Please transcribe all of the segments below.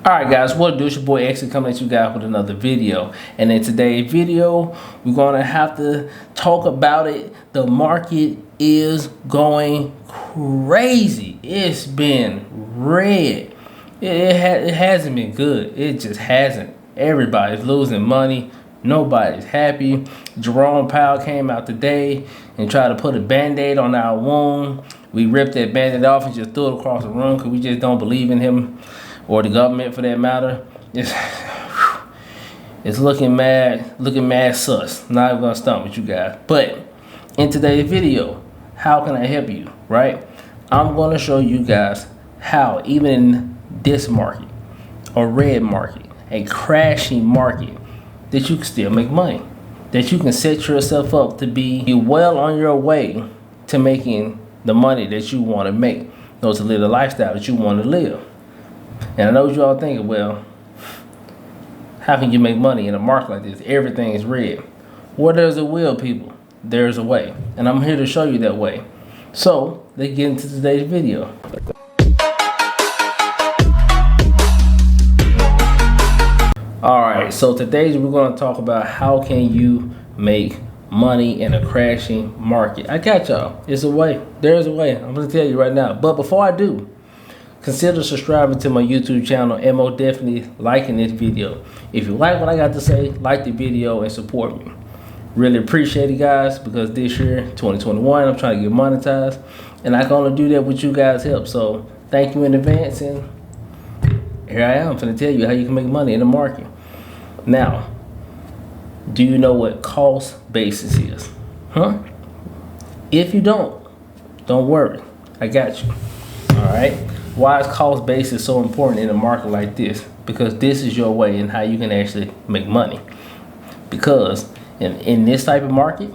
Alright guys, what do? It's your boy X coming at you guys with another video. And in today's video, we're going to have to talk about it. The market is going crazy. It's been red. It hasn't been good. It just hasn't. Everybody's losing money. Nobody's happy. Jerome Powell came out today and tried to put a band-aid on our wound. We ripped that band-aid off and just threw it across the room because we just don't believe in him. Or the government for that matter. It's looking mad sus. Not even gonna stump with you guys. But in today's video, how can I help you, right? I'm gonna show you guys how even in this market, a red market, a crashing market, that you can still make money. That you can set yourself up to be well on your way to making the money that you want to make. To live the lifestyle that you want to live. And I know what you all thinking, well, how can you make money in a market like this? Everything is red. Where there's a will, people, there's a way. And I'm here to show you that way. So, let's get into today's video. Alright, so today we're going to talk about how can you make money in a crashing market. I got y'all. It's a way. There's a way. I'm going to tell you right now. But before I do, consider subscribing to my YouTube channel and most definitely liking this video. If you like what I got to say, like the video and support me. Really appreciate it, guys, because this year, 2021, I'm trying to get monetized. And I can only do that with you guys' help. So thank you in advance. And here I am. I'm going to tell you how you can make money in the market. Now, do you know what cost basis is? Huh? If you don't worry. I got you. All right. Why is cost basis so important in a market like this? Because this is your way in how you can actually make money. Because in this type of market,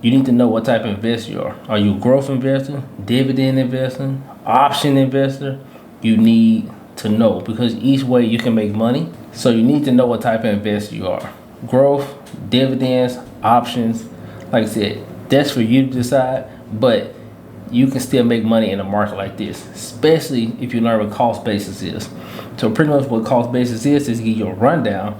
you need to know what type of investor you are. Are you a growth investor, dividend investor, option investor? You need to know because each way you can make money. So you need to know what type of investor you are. Growth, dividends, options. Like I said, that's for you to decide. But you can still make money in a market like this, especially if you learn what cost basis is. So pretty much what cost basis is to give you a rundown.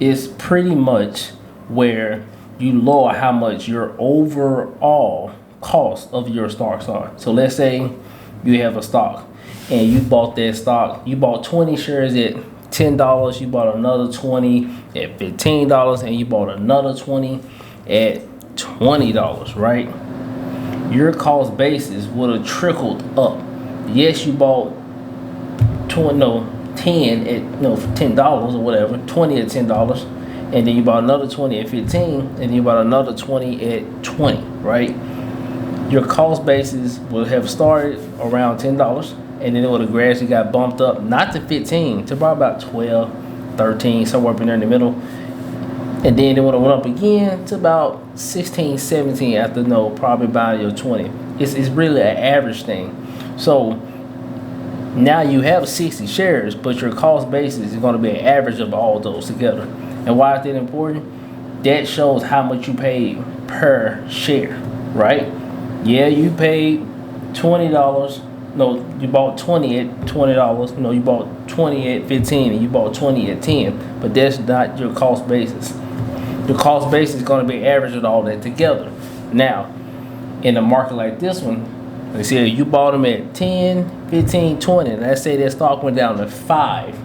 It's pretty much where you lower how much your overall cost of your stocks are. So let's say you have a stock and you bought that stock. You bought 20 shares at $10. You bought another 20 at $15, and you bought another 20 at $20, right? Your cost basis would have trickled up. Yes, you bought $10 or whatever, 20 at $10, and then you bought another 20 at 15, and then you bought another 20 at 20, right? Your cost basis would have started around $10, and then it would have gradually got bumped up, not to 15, to probably about 12, 13, somewhere up in there in the middle. And then it would have went up again to about 16, 17 after probably about your 20. It's really an average thing. So now you have 60 shares, but your cost basis is going to be an average of all those together. And why is that important? That shows how much you paid per share, right? Yeah, you paid $20. No, you bought 20 at $20. No, you bought 20 at 15 and you bought 20 at 10. But that's not your cost basis. The cost basis is going to be average of all that together. Now, in a market like this one, let's say you bought them at 10, 15, 20. Let's say that stock went down to 5.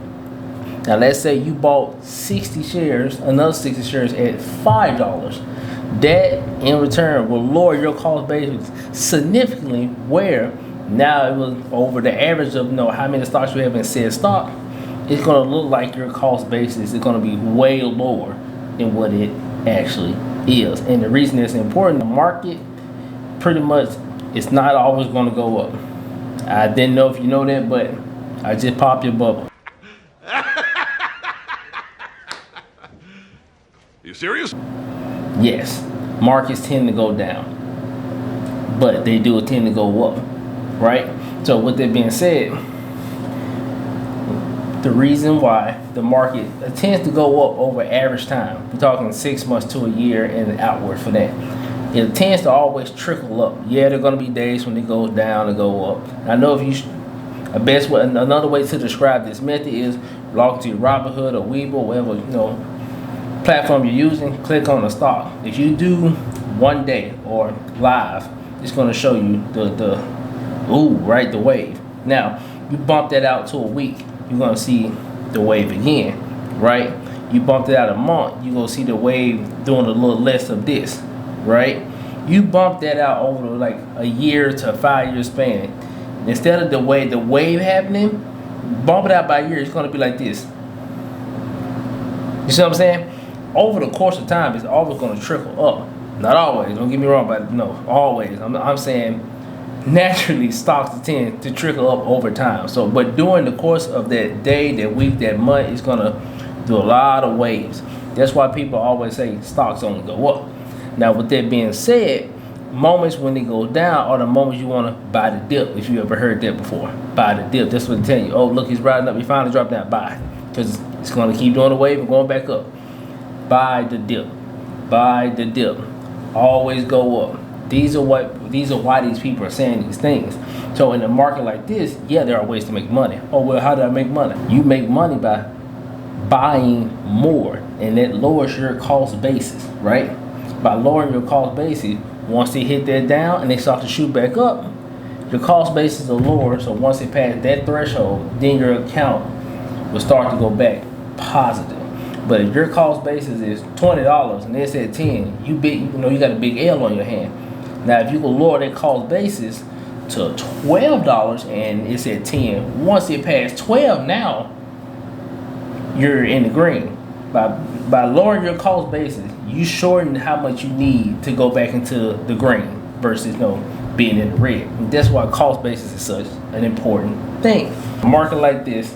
Now, let's say you bought 60 shares, another 60 shares at $5. That, in return, will lower your cost basis significantly where now it was over the average of how many stocks you have in said stock. It's going to look like your cost basis is going to be way lower than what it actually is. And the reason it's important, the market pretty much it's not always going to go up. I didn't know if you know that, but I just popped your bubble. You serious? Yes, markets tend to go down, but they do tend to go up, right? So with that being said, the reason why the market tends to go up over average time, we're talking 6 months to a year and outward for that, it tends to always trickle up. Yeah, there are going to be days when it goes down and go up. I know if you A best way, another way to describe this method is log into your Robinhood or Webull, whatever platform you're using. Click on the stock. If you do 1 day or live, it's going to show you the wave. Now you bump that out to a week, you're going to see the wave again, right? You bump it out a month, you're going to see the wave doing a little less of this, right? You bump that out over like a year to 5 year span. Instead of the wave happening, bump it out by a year, it's going to be like this. You see what I'm saying? Over the course of time, it's always going to trickle up. Not always, don't get me wrong, but no, always. I'm saying naturally stocks tend to trickle up over time. So, but during the course of that day, that week, that month, it's going to do a lot of waves. That's why people always say stocks only go up. Now, with that being said, moments when they go down are the moments you want to buy the dip. If you ever heard that before, buy the dip. That's what they tell you. Oh, look, he's riding up. He finally dropped down. Buy, because it's going to keep doing the wave and going back up. Buy the dip. Buy the dip. Always go up. These are why these people are saying these things. So in a market like this, yeah, there are ways to make money. Oh, well, how do I make money? You make money by buying more, and that lowers your cost basis, right? By lowering your cost basis, once they hit that down and they start to shoot back up, your cost basis are lower. So once they pass that threshold, then your account will start to go back positive. But if your cost basis is $20 and it's at 10, you got a big L on your hand. Now, if you can lower that cost basis to $12 and it's at 10, once it passed 12, now you're in the green. By lowering your cost basis, you shorten how much you need to go back into the green versus being in the red. And that's why cost basis is such an important thing. A market like this,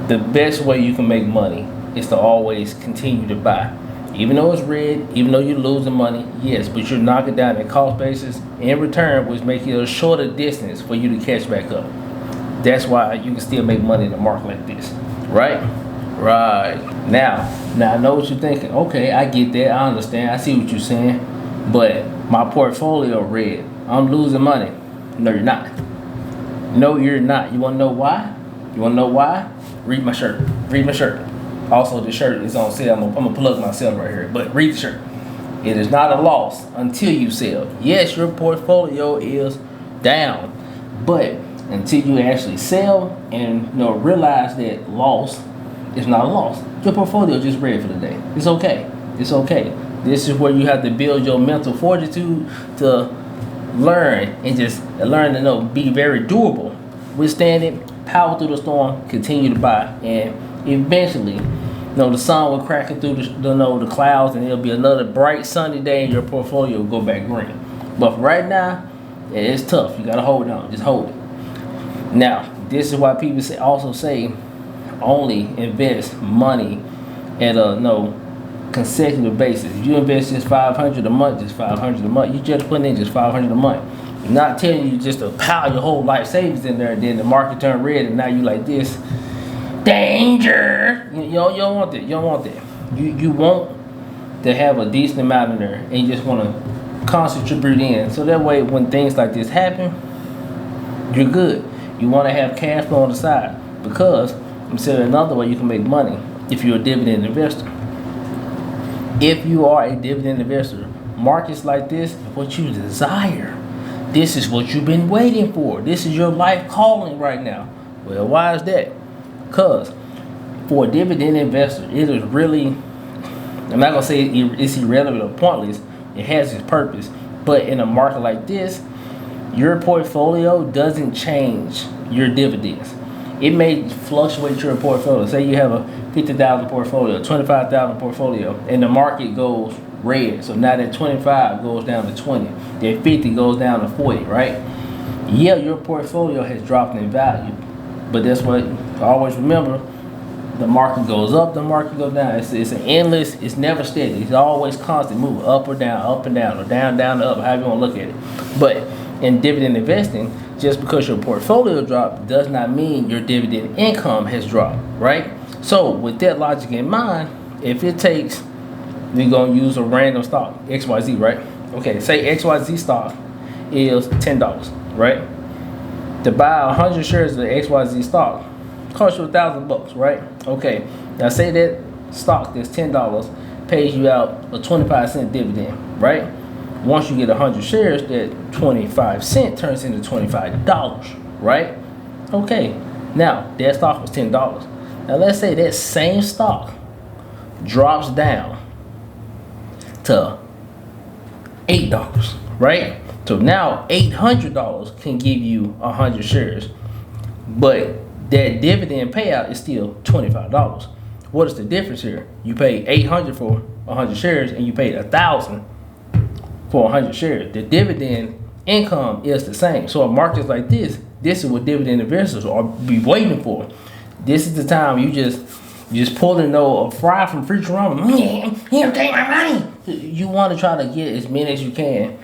the best way you can make money is to always continue to buy. Even though it's red, even though you're losing money, yes, but you're knocking down that cost basis in return, which makes it a shorter distance for you to catch back up. That's why you can still make money in a market like this, right? Right. Now I know what you're thinking. Okay, I get that. I understand. I see what you're saying. But my portfolio red. I'm losing money. No, you're not. No, you're not. You want to know why? You want to know why? Read my shirt. Read my shirt. Also, the shirt is on sale. I'm going to plug myself right here. But read the shirt. It is not a loss until you sell. Yes, your portfolio is down. But until you actually sell and realize that loss is not a loss. Your portfolio just red for the day. It's okay. It's okay. This is where you have to build your mental fortitude to learn and just learn to be very durable. Withstand it, power through the storm, continue to buy, and eventually, the sun will crack through the clouds, and it'll be another bright sunny day, and your portfolio will go back green. But for right now, it's tough. You gotta hold on. Just hold it. Now, this is why people also say only invest money at a consecutive basis. If you invest just $500 a month, just $500 a month. You just put in just $500 a month. I'm not telling you just to pile your whole life savings in there, and then the market turn red, and now you like this. Danger! You don't want that. You don't want that. You want to have a decent amount in there, and you just want to concentrate in. So that way, when things like this happen, you're good. You want to have cash flow on the side, because I'm saying another way you can make money if you're a dividend investor. If you are a dividend investor, markets like this is what you desire. This is what you've been waiting for. This is your life calling right now. Well, why is that? Because for a dividend investor, it is really, I'm not going to say it's irrelevant or pointless. It has its purpose. But in a market like this, your portfolio doesn't change your dividends. It may fluctuate your portfolio. Say you have a $50,000 portfolio, $25,000 portfolio, and the market goes red. So now that 25 goes down to 20. That 50 goes down to 40, right? Yeah, your portfolio has dropped in value. But that's what I always remember. The market goes up, the market goes down. It's an endless, it's never steady. It's always constant moving up or down, or down, up, however you want to look at it. But in dividend investing, just because your portfolio dropped does not mean your dividend income has dropped, right? So with that logic in mind, if it takes, we're going to use a random stock, XYZ, right? Okay, say XYZ stock is $10, right? to buy 100 shares of XYZ stock costs you $1,000, right? Okay, now say that stock that's $10 pays you out a 25-cent dividend, right? Once you get 100 shares, that 25 cent turns into $25, right? Okay, now that stock was $10. Now let's say that same stock drops down to $8, right? So now $800 can give you 100 shares, but that dividend payout is still $25. What is the difference here? You paid $800 for 100 shares, and you paid $1,000 for 100 shares. The dividend income is the same. So in markets like this is what dividend investors are be waiting for. This is the time you just pulling a fry from Futurama. Here, take my money. You want to try to get as many as you can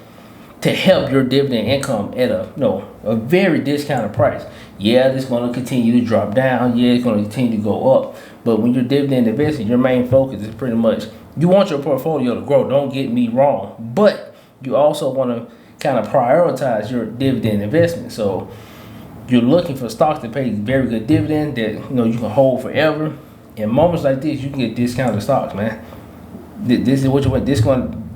to help your dividend income at a very discounted price. Yeah, it's going to continue to drop down. Yeah, it's going to continue to go up. But when you're dividend investing, your main focus is pretty much you want your portfolio to grow. Don't get me wrong, but you also want to kind of prioritize your dividend investment. So you're looking for stocks that pay very good dividend that you can hold forever. In moments like this, you can get discounted stocks, man. This is what you want.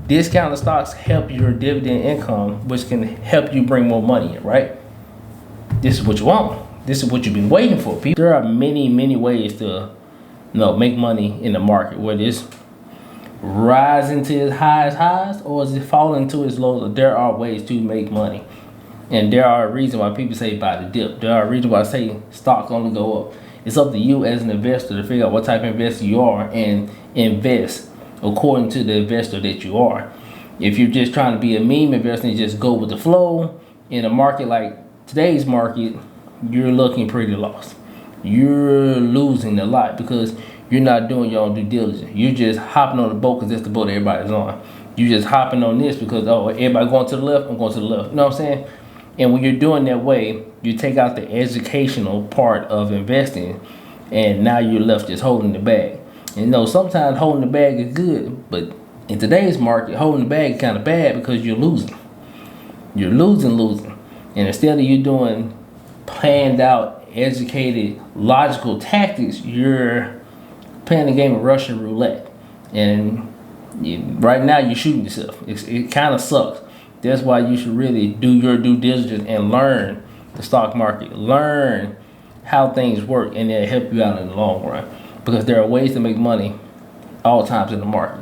Discounted stocks help your dividend income, which can help you bring more money in, right? This is what you want. This is what you've been waiting for, people. There are many ways to make money in the market, whether it's rising to its highs or is it falling to its lows. There are ways to make money, and there are reasons why people say buy the dip. There are reasons why I say stocks only go up. It's up to you as an investor to figure out what type of investor you are and invest according to the investor that you are. If you're just trying to be a meme investor and just go with the flow in a market like today's market, you're looking pretty lost. You're losing a lot because you're not doing your own due diligence. You're just hopping on the boat because that's the boat everybody's on. You're just hopping on this because, everybody going to the left, I'm going to the left. You know what I'm saying? And when you're doing that way, you take out the educational part of investing, and now you're left just holding the bag. And sometimes holding the bag is good, but in today's market, holding the bag is kind of bad because you're losing. You're losing. And instead of you doing planned out, educated, logical tactics, you're playing the game of Russian roulette. And right now you're shooting yourself. It kind of sucks. That's why you should really do your due diligence and learn the stock market. Learn how things work, and it'll help you out in the long run. Because there are ways to make money all times in the market.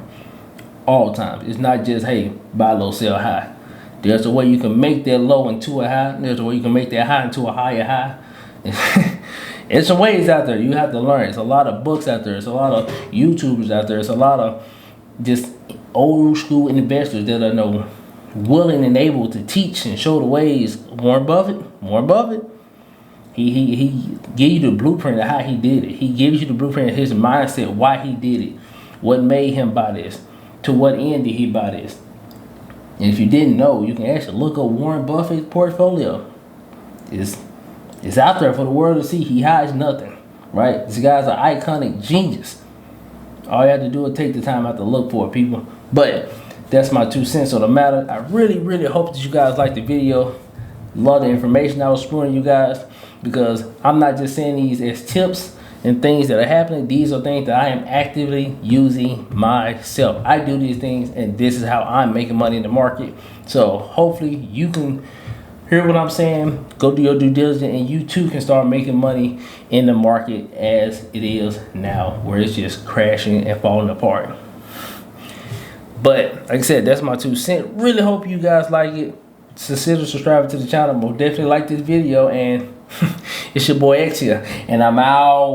All times. It's not just, hey, buy low, sell high. There's a way you can make that low into a high. There's a way you can make that high into a higher high. There's some ways out there. You have to learn. There's a lot of books out there. There's a lot of YouTubers out there. There's a lot of just old school investors that are willing and able to teach and show the ways. Warren Buffett, he gave you the blueprint of how he did it. He gives you the blueprint of his mindset, why he did it, what made him buy this, to what end did he buy this. And if you didn't know, you can actually look up Warren Buffett's portfolio. It's out there for the world to see. He hides nothing, right? This guy's an iconic genius. All you have to do is take the time out to look for it, people. But that's my 2 cents on the matter. I really hope that you guys liked the video. Love the information I was spewing you guys, because I'm not just saying these as tips and things that are happening. These are things that I am actively using myself. I do these things, and this is how I'm making money in the market. So hopefully you can hear what I'm saying. Go do your due diligence, and you too can start making money in the market as it is now, where it's just crashing and falling apart. But like I said, that's my 2 cents. Really hope you guys like it. Consider subscribing to the channel. Most definitely like this video, and it's your boy X here, and I'm out.